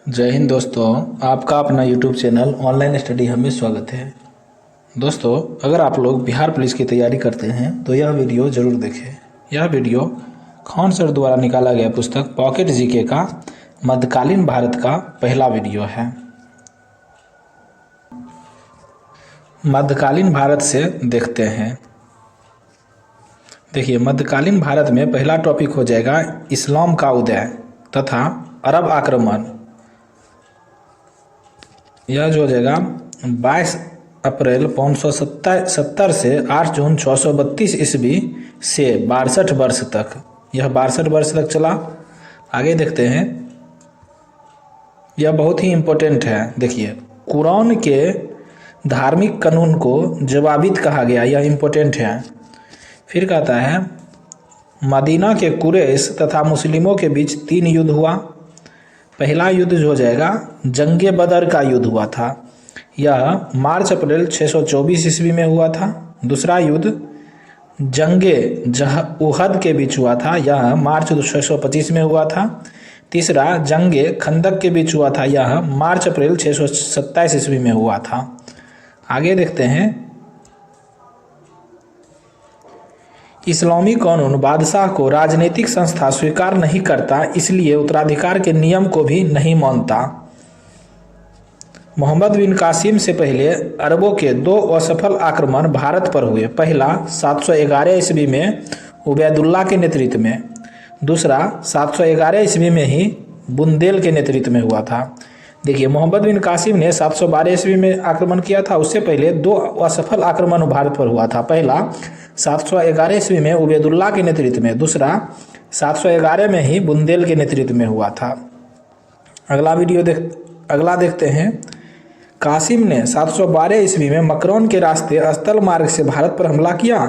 जय हिंद दोस्तों। आपका अपना YouTube channel online study hub में स्वागत है। दोस्तों, अगर आप लोग बिहार पुलिस की तैयारी करते हैं तो यह वीडियो ज़रूर देखें। यह वीडियो खान सर द्वारा निकाला गया पुस्तक पॉकेट जीके का मध्यकालीन भारत का पहला वीडियो है। मध्यकालीन भारत से देखते हैं। देखिए, मध्यकालीन भारत में पहला टॉपिक हो जाएगा इस्लाम का उदय तथा अरब आक्रमण। यह जो हो जाएगा 22 अप्रैल 570 से 8 जून 632 ईस्वी से 62 वर्ष तक, यह 62 वर्ष तक चला। आगे देखते हैं, यह बहुत ही इम्पोर्टेंट है। देखिए, कुरान के धार्मिक कानून को जवाबित कहा गया, यह इम्पोर्टेंट है। फिर कहता है मदीना के कुरैश तथा मुस्लिमों के बीच 3 युद्ध हुआ। पहला युद्ध जो हो जाएगा जंगे बदर का युद्ध हुआ था, यह मार्च अप्रैल 624 ईस्वी में हुआ था। दूसरा युद्ध जंगे उहद के बीच हुआ था, यह मार्च 625 में हुआ था। तीसरा जंगे खंदक के बीच हुआ था, यह मार्च अप्रैल 627 ईस्वी में हुआ था। आगे देखते हैं, इस्लामी कानून बादशाह को राजनीतिक संस्था स्वीकार नहीं करता, इसलिए उत्तराधिकार के नियम को भी नहीं मानता। मोहम्मद बिन कासिम से पहले अरबों के 2 असफल आक्रमण भारत पर हुए। पहला 711 ईस्वी में उबैदुल्ला के नेतृत्व में, दूसरा 711 ईस्वी में ही बुंदेल के नेतृत्व में हुआ था। देखिए, मोहम्मद बिन कासिम ने 712 ईस्वी में आक्रमण किया था, उससे पहले 2 असफल आक्रमण भारत पर हुआ था। पहला 711 ईस्वी में उबैदुल्ला के नेतृत्व में, दूसरा 711 में ही बुंदेल के नेतृत्व में हुआ था। अगला देखते हैं, कासिम ने 712 ईस्वी में मकरौन के रास्ते स्थल मार्ग से भारत पर हमला किया।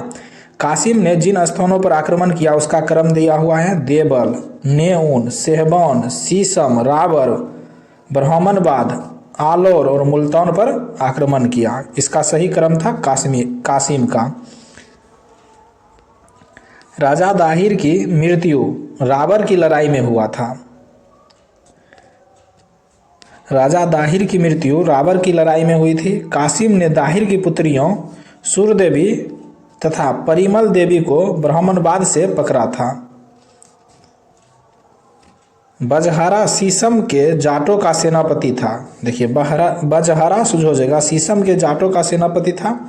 कासिम ने जिन स्थानों पर आक्रमण किया उसका क्रम दिया हुआ है। देवल, नेऊन, सेहबान, शीशम, रावर, ब्राह्मणबाद, आलोर और मुल्तान पर आक्रमण किया। इसका सही क्रम था कासिम का। राजा दाहिर की मृत्यु रावर की लड़ाई में हुआ था। राजा दाहिर की मृत्यु रावर की लड़ाई में हुई थी। कासिम ने दाहिर की पुत्रियों सूरदेवी तथा परिमल देवी को ब्राह्मणबाद से पकड़ा था। बजहारा शीशम के जाटों का सेनापति था। देखिए, बजहारा हो जाएगा शीशम के जाटों का सेनापति था।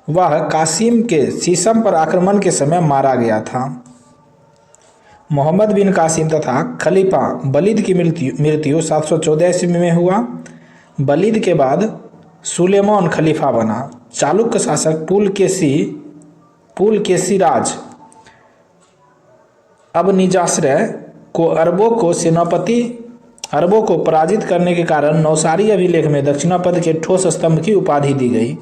वह कासिम के शीशम पर आक्रमण के समय मारा गया था। मोहम्मद बिन कासिम तथा खलीफा वलीद की मृत्यु 714 ईस्वी में हुआ। वलीद के बाद सुलेमान खलीफा बना। चालुक्य शासक पुलकेशीराज अब निजाश्रय को अरबों को पराजित करने के कारण नौसारी अभिलेख में दक्षिणापद के ठोस स्तंभ की उपाधि दी गई।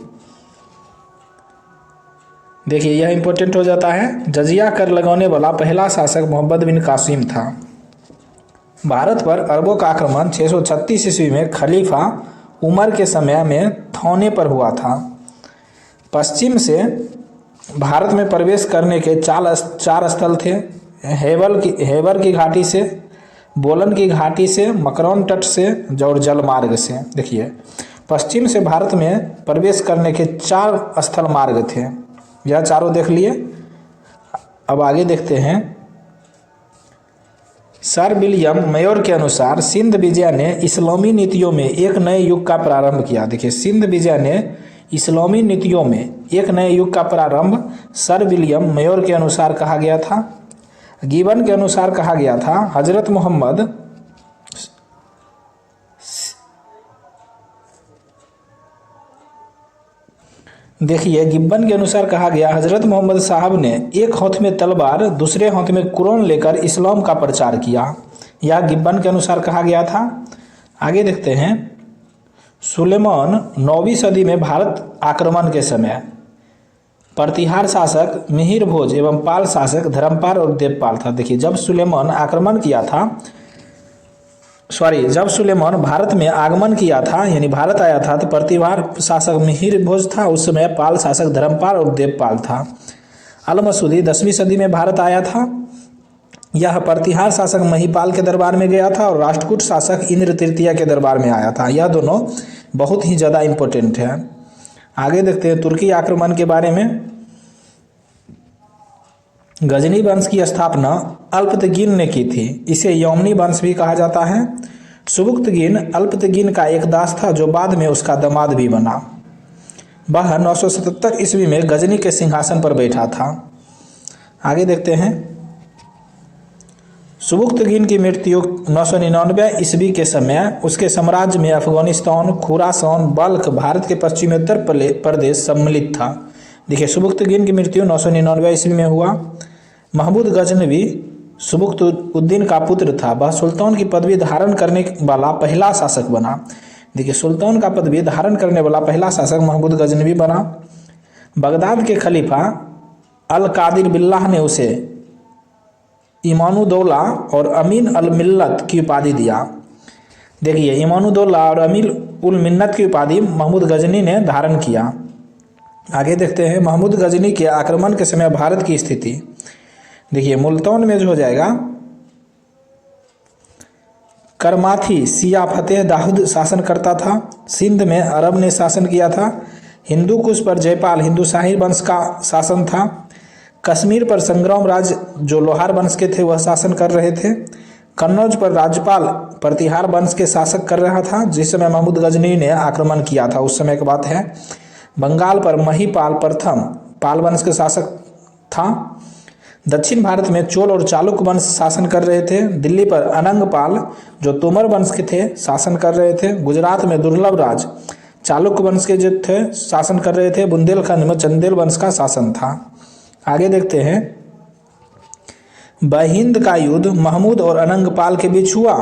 देखिए, यह इंपॉर्टेंट हो जाता है। जजिया कर लगाने वाला पहला शासक मोहम्मद बिन कासिम था। भारत पर अरबों का आक्रमण 636 ईस्वी में खलीफा उमर के समय में थौने पर हुआ था। पश्चिम से भारत में प्रवेश करने के 4 स्थल थे। हेबर की घाटी से, बोलन की घाटी से, मकरौन तट से और जल मार्ग से। देखिए, पश्चिम से भारत में प्रवेश करने के 4 स्थल मार्ग थे, यह चारों देख लिए। अब आगे देखते हैं, सर विलियम मेयर के अनुसार सिंध विजय ने इस्लामी नीतियों में एक नए युग का प्रारंभ किया। देखिए, सिंध विजय ने इस्लामी नीतियों में एक नए युग का प्रारंभ सर विलियम मेयर के अनुसार कहा गया था। गिबन के अनुसार कहा गया था हजरत मोहम्मद देखिए, गिब्बन के अनुसार कहा गया हजरत मोहम्मद साहब ने एक हाथ में तलवार दूसरे हाथ में कुरान लेकर इस्लाम का प्रचार किया, यह गिब्बन के अनुसार कहा गया था। आगे देखते हैं, सुलेमान 9वीं सदी में भारत आक्रमण के समय प्रतिहार शासक मिहिर भोज एवं पाल शासक धर्मपाल और देवपाल था। देखिए, जब सुलेमान भारत में आगमन किया था, यानी भारत आया था, तो प्रतिहार शासक मिहिर भोज था। उस समय पाल शासक धर्मपाल और देवपाल था। अल मसूदी 10वीं सदी में भारत आया था। यह प्रतिहार शासक महिपाल के दरबार में गया था और राष्ट्रकूट शासक इंद्र तृतीय के दरबार में आया था। यह दोनों बहुत ही ज़्यादा इम्पोर्टेंट है। आगे देखते हैं तुर्की आक्रमण के बारे में। गजनी वंश की स्थापना अल्पतगिन ने की थी। इसे यौमनी वंश भी कहा जाता है। सुबुक्तगिन अल्पतगिन का एक दास था जो बाद में उसका दामाद भी बना। वह 977 ईस्वी में गजनी के सिंहासन पर बैठा था। आगे देखते हैं। सुबुक्तगिन की मृत्यु 999 ईस्वी के समय उसके साम्राज्य में अफगानिस्तान, खुरासान, बल्ख, भारत के पश्चिमी उत्तर प्रदेश सम्मिलित था। देखिए, सुबुक्तगिन की मृत्यु 999 ईस्वी में हुआ। महमूद गजनवी सुबुक्तुद्दीन का पुत्र था। वह सुल्तान की पदवी धारण करने वाला पहला शासक बना। देखिए, सुल्तान का पदवी धारण करने वाला पहला शासक महमूद गजनवी बना। बगदाद के खलीफा अल कादिर बिल्लाह ने उसे इमानुद्दौला और अमीन अल मिल्लत की उपाधि दिया। देखिए, इमानुद्दौला और अमीन उल मिन्नत की उपाधि महमूद गजनी ने धारण किया। आगे देखते हैं। महमूद गजनी के आक्रमण के समय भारत की स्थिति। देखिए, मुल्तान में जो हो जाएगा करमाथी सिया फतेह दाऊद शासन करता था। सिंध में अरब ने शासन किया था। हिंदू कुश पर जयपाल हिंदुशाही वंश का शासन था। कश्मीर पर संग्राम राज जो लोहार वंश के थे वह शासन कर रहे थे। कन्नौज पर राज्यपाल प्रतिहार वंश के शासक कर रहा था जिस समय महमूद गजनी ने आक्रमण किया था, उस समय की बात है। बंगाल पर महिपाल प्रथम पाल वंश के शासक था। दक्षिण भारत में चोल और चालुक्य वंश शासन कर रहे थे। दिल्ली पर अनंगपाल जो तोमर वंश के थे शासन कर रहे थे। गुजरात में दुर्लभ राज चालुक्य वंश के जो थे शासन कर रहे थे। बुंदेलखंड में चंदेल वंश का शासन था। आगे देखते हैं। बहिंद का युद्ध महमूद और अनंगपाल के बीच हुआ।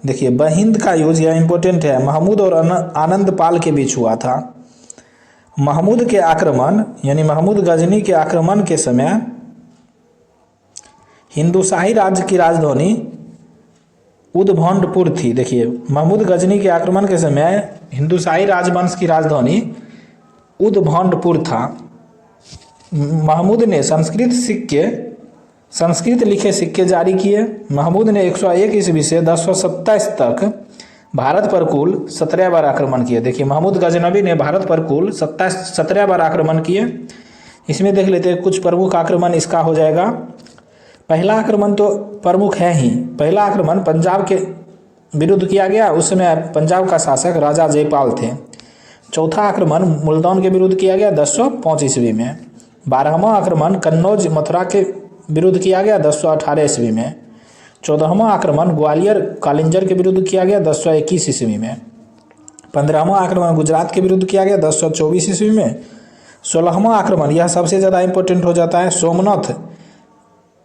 देखिए, बहिंद का युद्ध यह इंपॉर्टेंट है, महमूद और आनंदपाल के बीच हुआ था। महमूद के आक्रमण यानी महमूद गजनी के आक्रमण के समय हिंदुशाही राज्य की राजधानी उद्भंडपुर थी। देखिए, महमूद गजनी के आक्रमण के समय हिंदुशाही राजवंश की राजधानी उद्भंडपुर था। महमूद ने संस्कृत लिखे सिक्के जारी किए। महमूद ने 101 ईस्वी से 1027 तक भारत पर कुल 17 बार आक्रमण किए। देखिए, महमूद गजनवी ने भारत पर कुल 17 बार आक्रमण किए। इसमें देख लेते हैं कुछ प्रमुख आक्रमण इसका हो जाएगा। पहला आक्रमण तो प्रमुख है ही। पहला आक्रमण पंजाब के विरुद्ध किया गया, उस समय पंजाब का शासक राजा जयपाल थे। चौथा आक्रमण मुल्तान के विरुद्ध किया गया 1005 ईस्वी में। 12वां आक्रमण कन्नौज मथुरा के विरुद्ध किया गया 1018 ईस्वी में। 14वां आक्रमण ग्वालियर कालिंजर के विरुद्ध किया गया 1021 ईस्वी में। 15वां आक्रमण गुजरात के विरुद्ध किया गया 1024 ईस्वी में। 16वां आक्रमण यह सबसे ज़्यादा इंपॉर्टेंट हो जाता है, सोमनाथ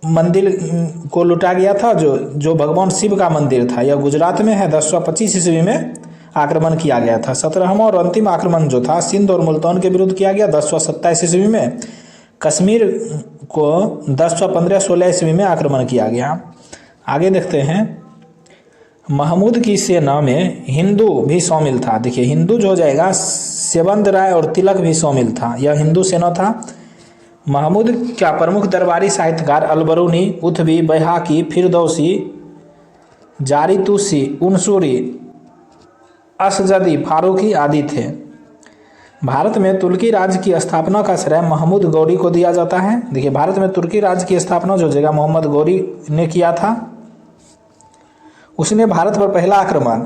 मंदिर को लुटा गया था जो भगवान शिव का मंदिर था, यह गुजरात में है। 1025 ईस्वी में आक्रमण किया गया था। 17वां और अंतिम आक्रमण जो था सिंध और मुल्तान के विरुद्ध किया गया 1027 ईस्वी में। कश्मीर को 1015-16 ईस्वी में आक्रमण किया गया। आगे देखते हैं। महमूद की सेना में हिंदू भी शामिल था। देखिए, हिंदू जो हो जाएगा सेवंत राय और तिलक भी शामिल था, यह हिंदू सेना था। महमूद का प्रमुख दरबारी साहित्यकार अलबरूनी, उथबी, बैहाकी, फिरदौसी, जारीतूसी, उनसूरी, असजदी, फारूकी आदि थे। भारत में तुर्की राज्य की स्थापना का श्रेय महमूद गौरी को दिया जाता है। देखिए, भारत में तुर्की राज्य की स्थापना जो जगह मोहम्मद गौरी ने किया था। उसने भारत पर पहला आक्रमण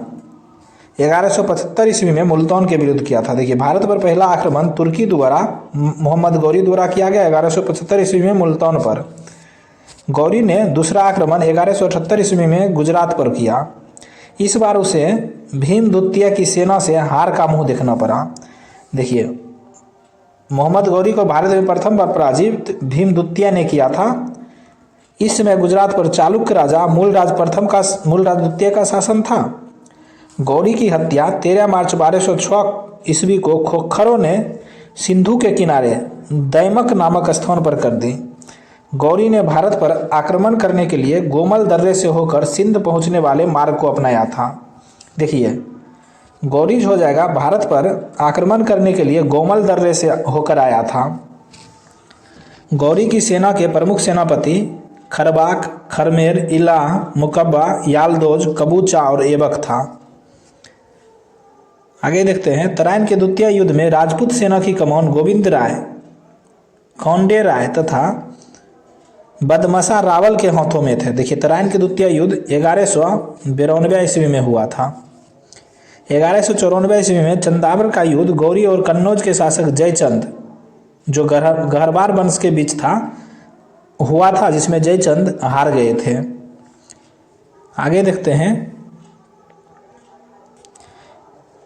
1175 ईस्वी में मुल्तान के विरुद्ध किया था। देखिए, भारत पर पहला आक्रमण तुर्की द्वारा मोहम्मद गौरी द्वारा किया गया 1175 ईस्वी में मुल्तान पर। गौरी ने दूसरा आक्रमण 1178 ईस्वी में गुजरात पर किया। इस बार उसे भीम द्वितीय की सेना से हार का मुंह देखना पड़ा। देखिए, मोहम्मद गौरी को भारत में प्रथम बार पराजित भीम द्वितीय ने किया था। इस समय गुजरात पर चालुक्य राजा मूलराज द्वितीय का शासन था। गौरी की हत्या 13 मार्च 1206 ईस्वी को खोखरों ने सिंधु के किनारे दैमक नामक स्थान पर कर दी। गौरी ने भारत पर आक्रमण करने के लिए गोमल दर्रे से होकर सिंध पहुंचने वाले मार्ग को अपनाया था। देखिए, गौरी हो जाएगा भारत पर आक्रमण करने के लिए गोमल दर्रे से होकर आया था। गौरी की सेना के प्रमुख सेनापति खरबाक खरमेर, इला, मुकब्बा, यालदोज, कबूचा और ऐबक था। आगे देखते हैं, तराइन के द्वितीय युद्ध में राजपूत सेना की कमान गोविंद राय, खौंडे राय तथा बदमसा रावल के हाथों में थे। देखिए, तराइन के द्वितीय युद्ध 1192 ईस्वी में हुआ था। 1194 ईस्वी में चंदावर का युद्ध गौरी और कन्नौज के शासक जयचंद, जो गहरवार वंश के बीच था, हुआ था, जिसमें जयचंद हार गए थे। आगे देखते हैं,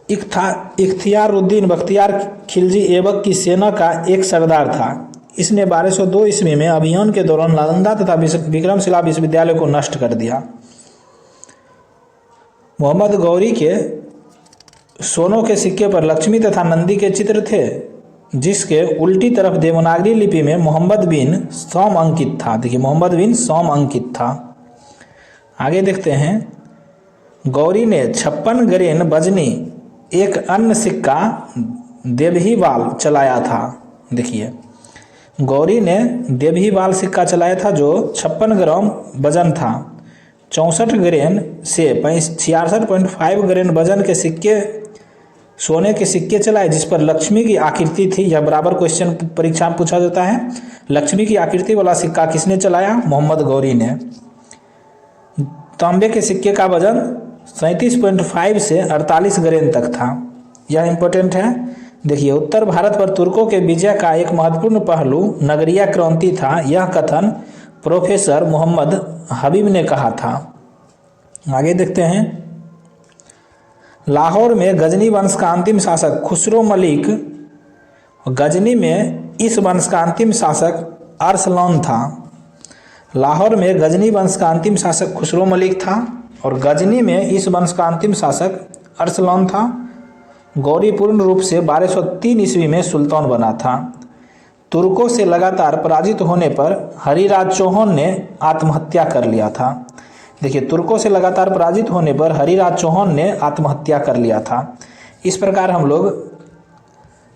इख्तियारुद्दीन बख्तियार खिलजी ऐबक की सेना का एक सरदार था। इसने 1202 ईस्वी में अभियान के दौरान नालंदा तथा विक्रमशिला विश्वविद्यालय को नष्ट कर दिया। मोहम्मद गौरी के सोनों के सिक्के पर लक्ष्मी तथा नंदी के चित्र थे, जिसके उल्टी तरफ देवनागरी लिपि में मोहम्मद बिन सौम अंकित था। देखिए, मोहम्मद बिन सौम अंकित था। आगे देखते हैं, गौरी ने 56 गरेन बजनी एक अन्य सिक्का देवहीवाल चलाया था। देखिए, गौरी ने देवहीवाल सिक्का चलाया था जो 56 ग्राम वजन था। 64 ग्रेन से 66.5 ग्रेन वजन के सिक्के, सोने के सिक्के चलाए, जिस पर लक्ष्मी की आकृति थी। यह बराबर क्वेश्चन परीक्षा में पूछा जाता है। लक्ष्मी की आकृति वाला सिक्का किसने चलाया? मोहम्मद गौरी ने। तांबे के सिक्के का वजन 37.5 से 48 ग्रेन तक था। यह इंपॉर्टेंट है। देखिए, उत्तर भारत पर तुर्कों के विजय का एक महत्वपूर्ण पहलू नगरीय क्रांति था। यह कथन प्रोफेसर मोहम्मद हबीब ने कहा था। आगे देखते हैं, लाहौर में गजनी वंश का अंतिम शासक खुसरो मलिक, गजनी में इस वंश का अंतिम शासक अरसलान था। लाहौर में गजनी वंश का अंतिम शासक खुसरो मलिक था और गजनी में इस वंश का अंतिम शासक अरसलान था। गौरी पूर्ण रूप से 1203 ईस्वी में सुल्तान बना था। तुर्कों से लगातार पराजित होने पर हरिराज चौहान ने आत्महत्या कर लिया था। देखिए, तुर्कों से लगातार पराजित होने पर हरिराज चौहान ने आत्महत्या कर लिया था। इस प्रकार हम लोग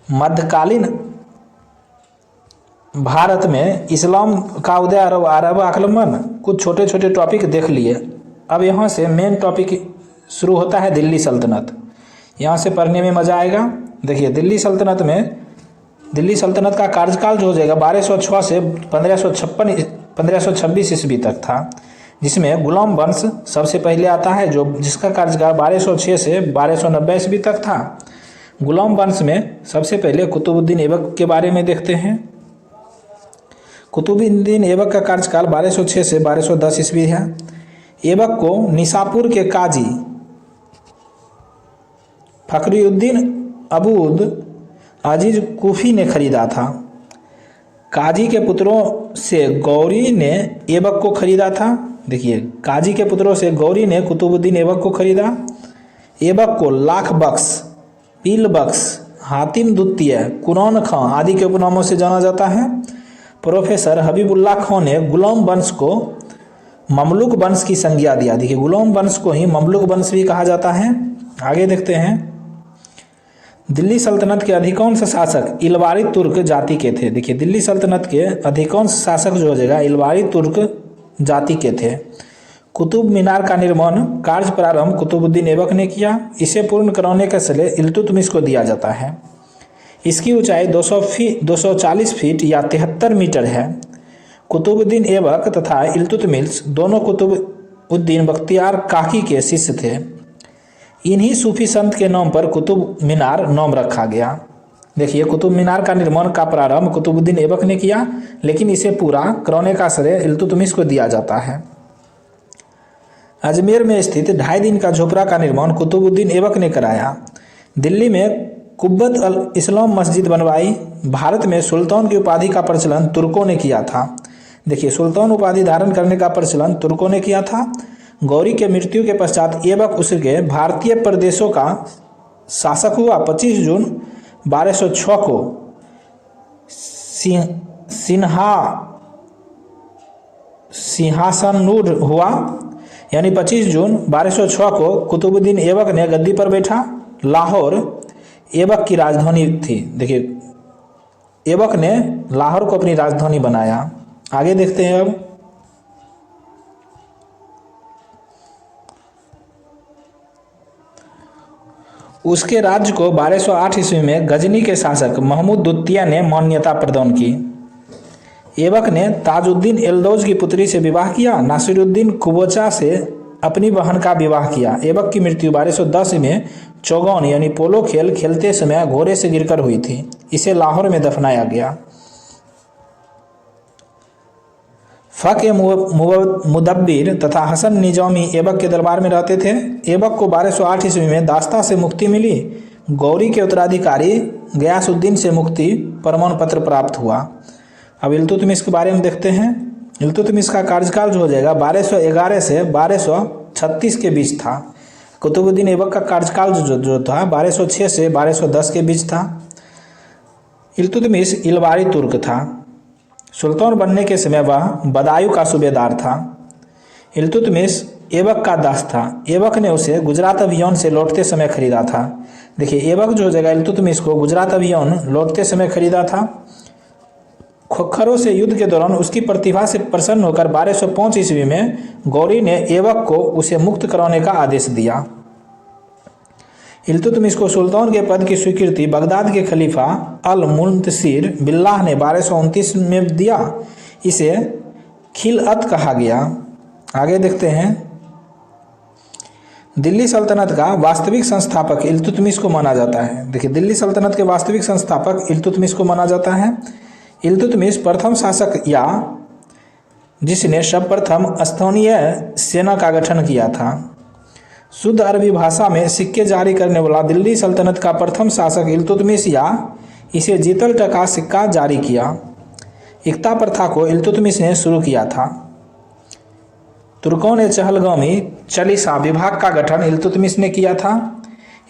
मध्यकालीन भारत में इस्लाम का उदय और अरब आक्रमण, कुछ छोटे छोटे टॉपिक देख लिए। अब यहाँ से मेन टॉपिक शुरू होता है दिल्ली सल्तनत। यहाँ से पढ़ने में मज़ा आएगा। देखिए, दिल्ली सल्तनत का कार्यकाल जो हो जाएगा 1206 से 1526 ईस्वी तक था, जिसमें गुलाम वंश सबसे पहले आता है, जिसका कार्यकाल 1206 से 1290 ईस्वी तक था। गुलाम वंश में सबसे पहले कुतुबुद्दीन ऐबक के बारे में देखते हैं। कुतुबुद्दीन ऐबक का कार्यकाल 1206 से 1210 ईस्वी है। ऐबक को निसापुर के काजी फखरुद्दीन अबूद अजीज कूफी ने खरीदा था। काजी के पुत्रों से गौरी ने ऐबक को खरीदा था। देखिए, काजी के पुत्रों से गौरी ने कुतुबुद्दीन ऐबक को खरीदा। ऐबक को लाख बख्श, पील बख्श, हातिम द्वितीय, कुरान खां आदि के उपनामों से जाना जाता है। प्रोफेसर हबीबुल्लाह खां ने गुलाम वंश को ममलुक वंश की संज्ञा दिया। देखिए, गुलाम वंश को ही ममलुक वंश भी कहा जाता है। आगे देखते हैं, दिल्ली सल्तनत के अधिकांश शासक इलवारी तुर्क जाति के थे। देखिए, दिल्ली सल्तनत के अधिकांश शासक जो हो जाएगा इलवारी तुर्क जाति के थे। कुतुब मीनार का निर्माण कार्य प्रारंभ कुतुबुद्दीन ऐबक ने किया। इसे पूर्ण कराने का श्रेय इल्तुतमिश को दिया जाता है। इसकी ऊंचाई 240 फीट या 73 मीटर है। कुतुबुद्दीन ऐबक तथा इल्तुतमिश दोनों कुतुबुद्दीन बख्तियार काकी के शिष्य थे। इन्हीं सूफी संत के नाम पर कुतुब मीनार नाम रखा गया। देखिए, कुतुब मीनार का निर्माण का प्रारंभ कुतुबुद्दीन ऐबक ने किया, लेकिन इसे पूरा कराने का श्रेय इल्तुतमिश को दिया जाता है। अजमेर में स्थित 2.5 दिन का झोपड़ा का निर्माण कुतुबुद्दीन ऐबक ने कराया। दिल्ली में कुब्बत अल इस्लाम मस्जिद बनवाई। भारत में सुल्तान की उपाधि का प्रचलन तुर्कों ने किया था। देखिए, सुल्तान उपाधि धारण करने का प्रचलन तुर्कों ने किया था। गौरी के मृत्यु के पश्चात ऐबक उसके भारतीय प्रदेशों का शासक हुआ। 25 जून 1206 को सिंहासनूढ़ हुआ। यानी 25 जून 1206 को कुतुबुद्दीन ऐबक ने गद्दी पर बैठा। लाहौर ऐबक की राजधानी थी। देखिए, ऐबक ने लाहौर को अपनी राजधानी बनाया। आगे देखते हैं अब, उसके राज्य को 1208 ईस्वी में गजनी के शासक महमूद द्वितीय ने मान्यता प्रदान की। ऐबक ने ताजुद्दीन एल्दौज की पुत्री से विवाह किया। नासिरुद्दीन कुबोचा से अपनी बहन का विवाह किया। ऐबक की मृत्यु 1210 में चौगान यानी पोलो खेल खेलते समय घोड़े से गिरकर हुई थी। इसे लाहौर में दफनाया गया। फ़क़ मुदब्बिर तथा हसन निजामी ऐबक के दरबार में रहते थे। ऐबक को 1208 ईस्वी में दास्ता से मुक्ति मिली। गौरी के उत्तराधिकारी गयासुद्दीन से मुक्ति प्रमाण पत्र प्राप्त हुआ। अब इल्तुतमिश के बारे में देखते हैं। इल्तुतमिश का कार्यकाल जो हो जाएगा 1211 से 1236 के बीच था। कुतुबुद्दीन ऐबक का कार्यकाल जो था 1206 से 1210 के बीच था। इल्तुतमिश इलवारी तुर्क था। सुल्तान बनने के समय वह बदायूं का सूबेदार था। इल्तुतमिश ऐबक का दास था। ऐबक ने उसे गुजरात अभियान से लौटते समय खरीदा था। देखिए ऐबक जो हो जाएगा इल्तुतमिश को गुजरात अभियान लौटते समय खरीदा था। खोखरों से युद्ध के दौरान उसकी प्रतिभा से प्रसन्न होकर 1205 ईस्वी में गौरी ने ऐबक को उसे मुक्त कराने का आदेश दिया। इल्तुतमिश को सुल्तान के पद की स्वीकृति बगदाद के खलीफा अल मुंतसिर बिल्लाह ने 1229 में दिया। इसे खिलअत कहा गया। आगे देखते हैं। दिल्ली सल्तनत का वास्तविक संस्थापक इल्तुतमिश को माना जाता है। देखिए दिल्ली सल्तनत के वास्तविक संस्थापक इल्तुतमिश को माना जाता है। इल्तुतमिश प्रथम शासक या जिसने सर्वप्रथम स्थानीय सेना का गठन किया था। शुद्ध अरबी भाषा में सिक्के जारी करने वाला दिल्ली सल्तनत का प्रथम शासक इल्तुतमिश या इसे जीतल टका सिक्का जारी किया। इक्ता प्रथा को इल्तुतमिश ने शुरू किया था। तुर्कों ने चहलगामी चालीसा विभाग का गठन इल्तुतमिश ने किया था।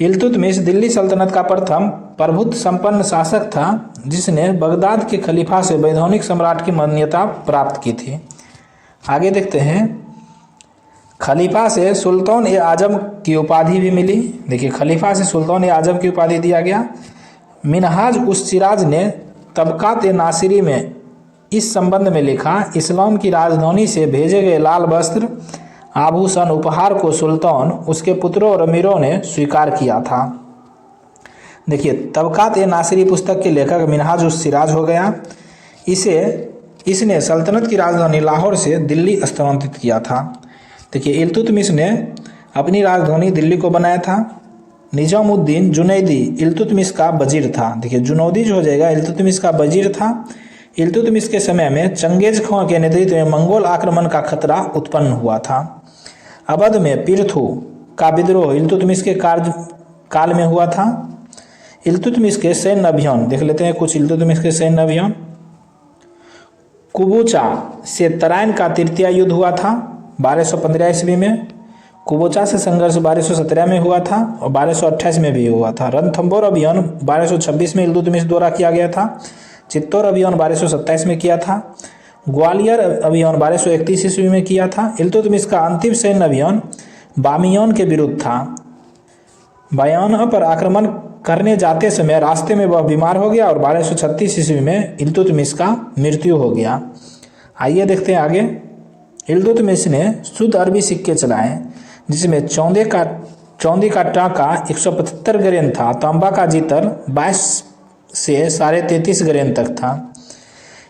इल्तुतमिश दिल्ली सल्तनत का प्रथम प्रभुत्व संपन्न शासक था जिसने बगदाद के खलीफा से वैधानिक सम्राट की मान्यता प्राप्त की थी। आगे देखते हैं। खलीफा से सुल्तान ए आजम की उपाधि भी मिली। देखिए खलीफा से सुल्तान ए आजम की उपाधि दिया गया। मिनहाज उस सिराज ने तबकात ए नासिरी में इस संबंध में लिखा, इस्लाम की राजधानी से भेजे गए लाल वस्त्र आभूषण उपहार को सुल्तान उसके पुत्रों और अमीरों ने स्वीकार किया था। देखिए तबकात ए नासिरी पुस्तक के लेखक मिनहाज उस सिराज हो गया। इसने सल्तनत की राजधानी लाहौर से दिल्ली स्थानांतरित किया था। देखिए इल्तुतमिश ने अपनी राजधानी दिल्ली को बनाया था। निजामुद्दीन जुनैदी इल्तुतमिश का वजीर था। देखिए जुनैदी जो हो जाएगा इल्तुतमिश का वजीर था। इल्तुतमिश के समय में चंगेज खां के नेतृत्व में मंगोल आक्रमण का खतरा उत्पन्न हुआ था। अवध में पिरथू का विद्रोह इल्तुतमिश के काल में हुआ था। इल्तुतमिश के सैन्य अभियान देख लेते हैं कुछ। इल्तुतमिश के सैन्य अभियान। कुबूचा से तराइन का तृतीय युद्ध हुआ था 1215 ईस्वी में। कुबोचा से संघर्ष 1217 में हुआ था और 1228 में भी हुआ था। रणथंबोर अभियान 1226 में इल्तुतमिश द्वारा किया गया था। चित्तौड़ अभियान 1227 में किया था। ग्वालियर अभियान 1231 ईस्वी में किया था। इल्तुतमिश का अंतिम सैन्य अभियान बामियान के विरुद्ध था। बयाना पर आक्रमण करने जाते समय रास्ते में वह बीमार हो गया और 1236 ईस्वी में इल्तुतमिश का मृत्यु हो गया। आइए देखते हैं आगे। इल्तुतमिश ने शुद्ध अरबी सिक्के चलाए जिसमें चांदी का टाका 175 ग्रेन था। तांबा का जीतर 22 से 33.5 ग्रेन तक था।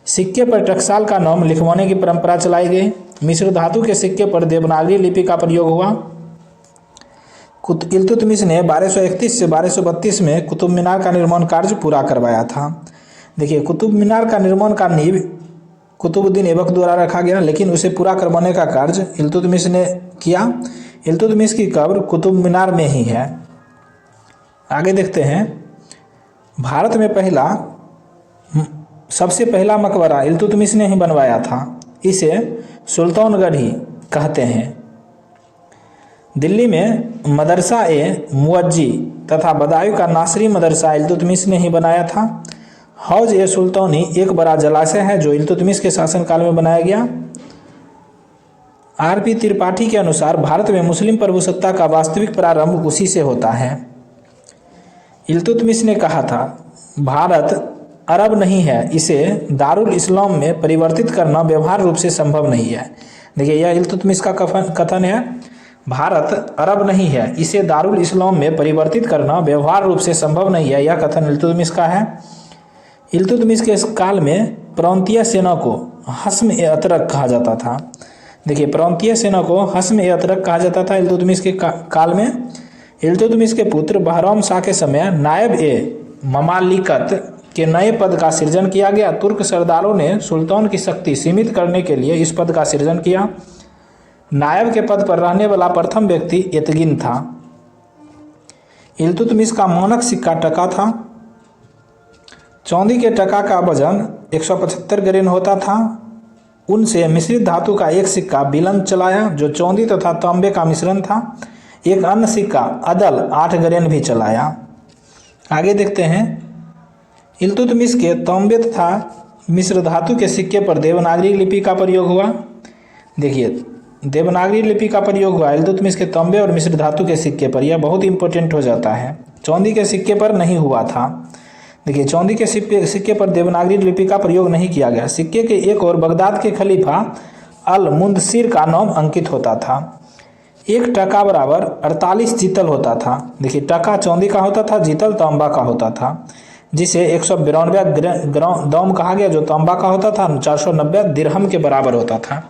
सिक्के पर टकसाल का नाम लिखवाने की परंपरा चलाई गई। मिश्र धातु के सिक्के पर देवनागरी लिपि का प्रयोग हुआ। इल्तुतमिश ने 1231 से 1232 में कुतुब मीनार का निर्माण कार्य पूरा करवाया था। देखिए कुतुब मीनार का निर्माण का नींव कुतुबुद्दीन ऐबक द्वारा रखा गया, लेकिन उसे पूरा करवाने का कार्य इल्तुतमिश ने किया। इल्तुतमिश की कब्र कुतुब मीनार में ही है। आगे देखते हैं। भारत में सबसे पहला मकबरा इल्तुतमिश ने ही बनवाया था। इसे सुल्तानगढ़ी कहते हैं। दिल्ली में मदरसा ए मुअज्जी तथा बदायूं का नासरी मदरसा इल्तुतमिश ने ही बनाया था। हौज ए सुल्तानी एक बड़ा जलाशय है जो इल्तुतमिश के शासनकाल में बनाया गया। आर पी त्रिपाठी के अनुसार भारत में मुस्लिम प्रभुसत्ता का वास्तविक प्रारंभ उसी से होता है। इल्तुतमिश ने कहा था, भारत अरब नहीं है, इसे दारुल इस्लाम में परिवर्तित करना व्यवहार रूप से संभव नहीं है। देखिए यह इल्तुतमिश का कथन है। भारत अरब नहीं है, इसे दारुल इस्लाम में परिवर्तित करना व्यवहार रूप से संभव नहीं है। यह कथन इल्तुतमिश का है। इल्तुतमिश के इस काल में प्रांतीय सेना को हस्म-ए-अतरक कहा जाता था। देखिए, प्रांतीय सेना को हस्म-ए-अतरक कहा जाता था इल्तुतमिश के काल में। इल्तुतमिश के पुत्र बहराम शाह के समय नायब-ए-ममालिकत के नए पद का सृजन किया गया। तुर्क सरदारों ने सुल्तान की शक्ति सीमित करने के लिए इस पद का सृजन किया। नायब के पद पर रहने वाला प्रथम व्यक्ति एतगिन था। इल्तुतमिश का मानक सिक्का टका था। चांदी के टका का वजन 175 ग्रेन होता था। उनसे मिश्रित धातु का एक सिक्का बिलन चलाया जो चांदी तथा तांबे का मिश्रण था। एक अन्य सिक्का अदल 8 ग्रेन भी चलाया। आगे देखते हैं, इल्तुतमिश के तांबे तथा मिश्र धातु के सिक्के पर देवनागरी लिपि का प्रयोग हुआ। देखिए, देवनागरी लिपि का प्रयोग हुआ इल्तुतमिश के तांबे और मिश्र धातु के सिक्के पर। यह बहुत इंपॉर्टेंट हो जाता है, चांदी के सिक्के पर नहीं हुआ था। देखिए, चांदी के सिक्के पर देवनागरी लिपि का प्रयोग नहीं किया गया। सिक्के के एक और बगदाद के खलीफा अल मुंदसिर का नाम अंकित होता था। एक टका बराबर 48 जीतल होता था। देखिए, टका चांदी का होता था, जीतल तांबा का होता था, जिसे 192 दाम कहा गया जो तांबा का होता था। 490 दिरहम के बराबर होता था।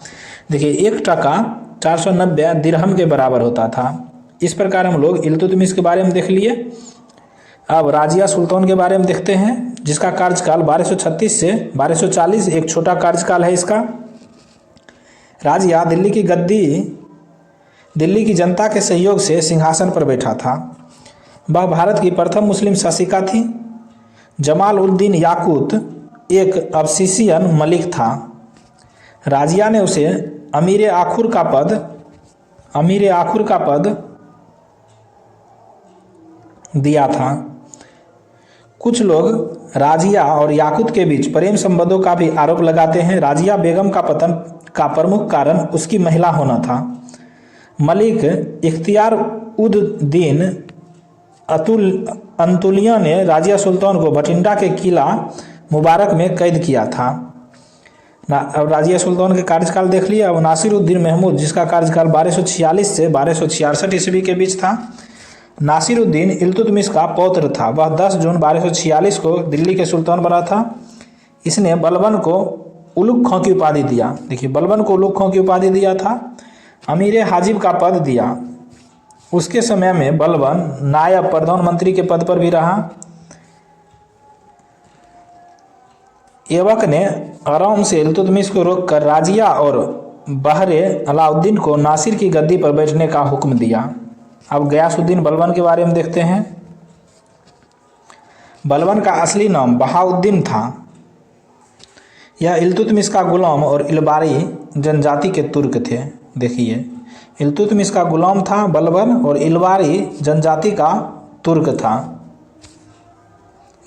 देखिए, एक टका 490 दिरहम के बराबर होता था। इस प्रकार हम लोग इल्तुतमिश के बारे में देख लिए। अब राजिया सुल्तान के बारे में देखते हैं, जिसका कार्यकाल 1236 से 1240 एक छोटा कार्यकाल है इसका। राजिया दिल्ली की जनता के सहयोग से सिंहासन पर बैठा था। वह भारत की प्रथम मुस्लिम शासिका थी। जमाल उद्दीन याकूत एक अब्सिसियन मलिक था। राजिया ने उसे अमीर आखुर का पद दिया था। कुछ लोग राजिया और याकूत के बीच प्रेम संबंधों का भी आरोप लगाते हैं। राजिया बेगम का पतन का प्रमुख कारण उसकी महिला होना था। मलिक इख्तियार उद दीन अंतुलिया ने राजिया सुल्तान को भटिंडा के किला मुबारक में कैद किया था। अब राजिया सुल्तान के कार्यकाल देख लिया। अब नासिरुद्दीन महमूद, जिसका कार्यकाल 1246 से 1266 ईस्वी के बीच था। नासिरुद्दीन इल्तुतमिश का पौत्र था। वह 10 जून 1246 को दिल्ली के सुल्तान बना था। इसने बलबन को उलुग खां की उपाधि दिया। देखिए, बलबन को उलुग खां की उपाधि दिया था। अमीर हाजिब का पद दिया। उसके समय में बलबन नायब प्रधानमंत्री के पद पर भी रहा। ऐबक ने आराम से इल्तुतमिश को रोककर राजिया और बहरे अलाउद्दीन को नासिर की गद्दी पर बैठने का हुक्म दिया। अब गयासुद्दीन बलबन के बारे में देखते हैं। बलबन का असली नाम बहाउद्दीन था। यह इल्तुतमिश का गुलाम और इलबारी जनजाति के तुर्क थे। देखिए, इल्तुतमिश का गुलाम था बलबन और इलबारी जनजाति का तुर्क था।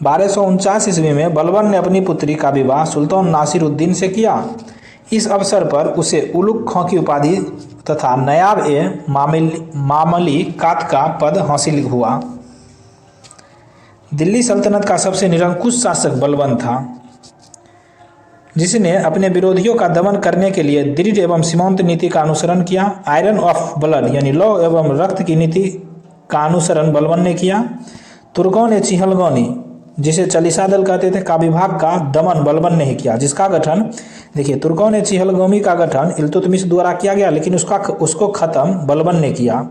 1249 ईस्वी में बलबन ने अपनी पुत्री का विवाह सुल्तान नासिरुद्दीन से किया। इस अवसर पर उसे उलुग खां की उपाधि तथा मामलिकात का पद हासिल हुआ। दिल्ली सल्तनत का सबसे निरंकुश शासक बलबन था, जिसने अपने विरोधियों का दमन करने के लिए दृढ़ एवं सीमांत नीति का अनुसरण किया। आयरन ऑफ ब्लड यानी लौ एवं रक्त की नीति का अनुसरण बलबन ने किया। तुर्कों ने चिहलगोनी, जिसे चालीसा दल कहते थे, का विभाग का दमन बलबन ने ही किया, जिसका गठन, देखिए, तुर्कों ने चिहलगोमी का गठन इल्तुतमिश द्वारा किया गया, लेकिन उसको खत्म बलबन ने किया।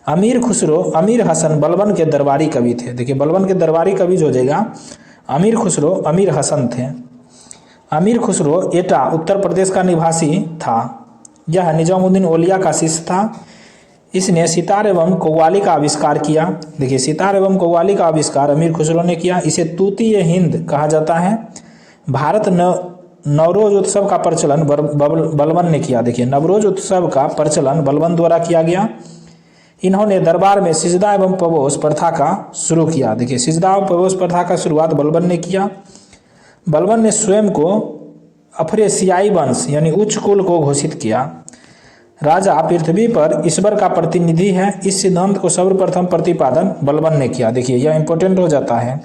अमीर खुसरो, अमीर हसन बलबन के दरबारी कवि थे। देखिए, बलबन के दरबारी कवि जो हो जाएगा अमीर खुसरो, अमीर हसन थे। अमीर खुसरो एटा उत्तर प्रदेश का निवासी था। यह निजामुद्दीन औलिया का शिष्य था। इसने सितार एवं कव्वाली का आविष्कार किया। देखिए, सितार एवं कव्वाली का आविष्कार अमीर खुसरो ने किया। इसे तूती हिंद कहा जाता है। भारत नवरोज उत्सव का प्रचलन बलबन ने किया। देखिए, नवरोज उत्सव का प्रचलन बलबन द्वारा किया गया। इन्होंने दरबार में सिजदा एवं पवोस प्रथा का शुरू किया। देखिए, सिजदा एवं पवोस प्रथा का शुरुआत बलबन ने किया। बलबन ने स्वयं को अफ्रेसियाई वंश यानी उच्च कुल को घोषित किया। राजा पृथ्वी पर ईश्वर का प्रतिनिधि है, इस सिद्धांत को सर्वप्रथम प्रतिपादन बलबन ने किया। देखिए, यह इंपॉर्टेंट हो जाता है।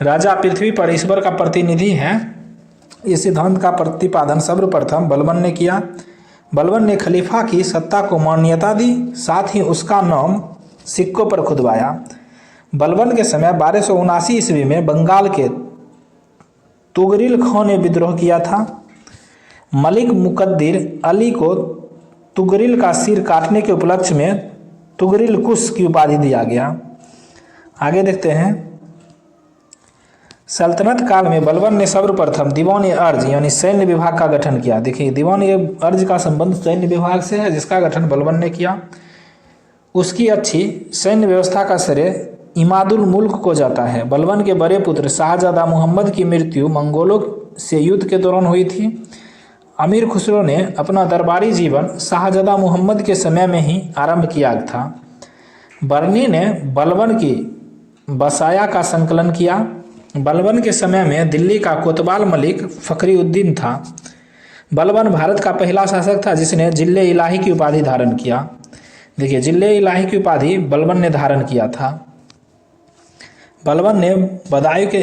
राजा पृथ्वी पर ईश्वर का प्रतिनिधि है, इस सिद्धांत का प्रतिपादन सर्वप्रथम बलबन ने किया। बलबन ने खलीफा की सत्ता को मान्यता दी, साथ ही उसका नाम सिक्कों पर खुदवाया। बलबन के समय 1279 ईस्वी में बंगाल के तुगरिल खां ने विद्रोह किया था। मलिक मुकद्दिर अली को तुगरिल का सिर काटने के उपलक्ष्य में तुगरिल कुश की उपाधि दिया गया। आगे देखते हैं। सल्तनत काल में बलबन ने सर्वप्रथम दीवान अर्ज यानी सैन्य विभाग का गठन किया। देखिए, दीवान अर्ज का संबंध सैन्य विभाग से है, जिसका गठन बलबन ने किया। उसकी अच्छी सैन्य व्यवस्था का श्रेय इमादुल मुल्क को जाता है। बलबन के बड़े पुत्र शाहजादा मुहम्मद की मृत्यु मंगोलों से युद्ध के दौरान हुई थी। अमीर खुसरो ने अपना दरबारी जीवन शाहजादा मुहम्मद के समय में ही आरंभ किया था। बर्नी ने बलबन की बसाया का संकलन किया। बलबन के समय में दिल्ली का कोतवाल मलिक फखरीउद्दीन था। बलबन भारत का पहला शासक था जिसने जिले इलाही की उपाधि धारण किया। देखिए, जिले इलाही की उपाधि बलबन ने धारण किया था। बलबन ने बदायूं के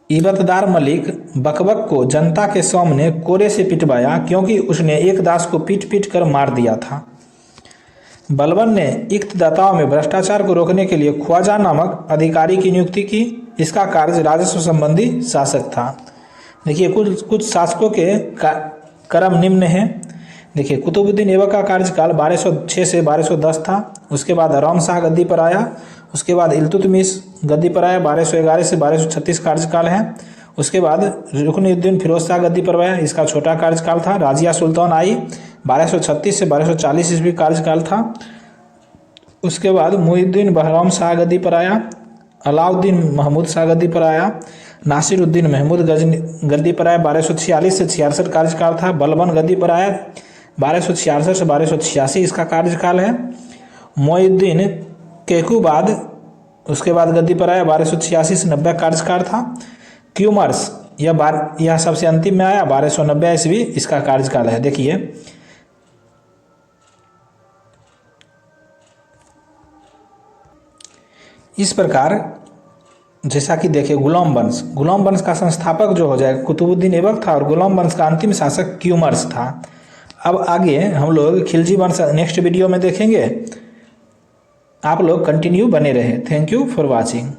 इबतदार मलिक बकबक को जनता के सामने कोरे से पिटवाया, क्योंकि उसने एक दास को पीट पीट कर मार दिया था। बलबन ने इक्तदाताओं में भ्रष्टाचार को रोकने के लिए ख्वाजा नामक अधिकारी की नियुक्ति की। इसका कार्य राजस्व संबंधी शासक था। देखिए, कुछ शासकों के क्रम निम्न हैं। देखिए, कुतुबुद्दीन ऐबक का कार्यकाल 1206 से 1210 था। उसके बाद राम शाह गद्दी पर आया। उसके बाद इल्तुतमिश गद्दी पर आया, 1211 से 1236 कार्यकाल है। उसके बाद रुकनुद्दीन फिरोज शाह गद्दी पर आया, इसका छोटा कार्यकाल था। राजिया सुल्तान आई, 1236 से 1240 ईस्वी कार्यकाल था। उसके बाद मुइनुद्दीन बहराम शाह गद्दी पर आया। अलाउद्दीन महमूद शाह गद्दी पर आया। नासिरुद्दीन महमूद गद्दी पर आया, 1246 से 66 कार्यकाल था। बलबन गद्दी पर आया, 1266 से 1286 इसका कार्यकाल है। मोइनुद्दीन केकुबाद उसके बाद गद्दी पर आया, 1286 से 90 कार्यकाल था। क्यूमर्स यह सबसे अंतिम में आया, 1290 ईस्वी इसका कार्यकाल है। देखिए, इस प्रकार जैसा कि देखिए, गुलाम वंश का संस्थापक जो हो जाएगा कुतुबुद्दीन ऐबक था और गुलाम वंश का अंतिम शासक क्यूमर्स था। अब आगे हम लोग खिलजी वंश नेक्स्ट वीडियो में देखेंगे। आप लोग कंटिन्यू बने रहे। Thank you for watching.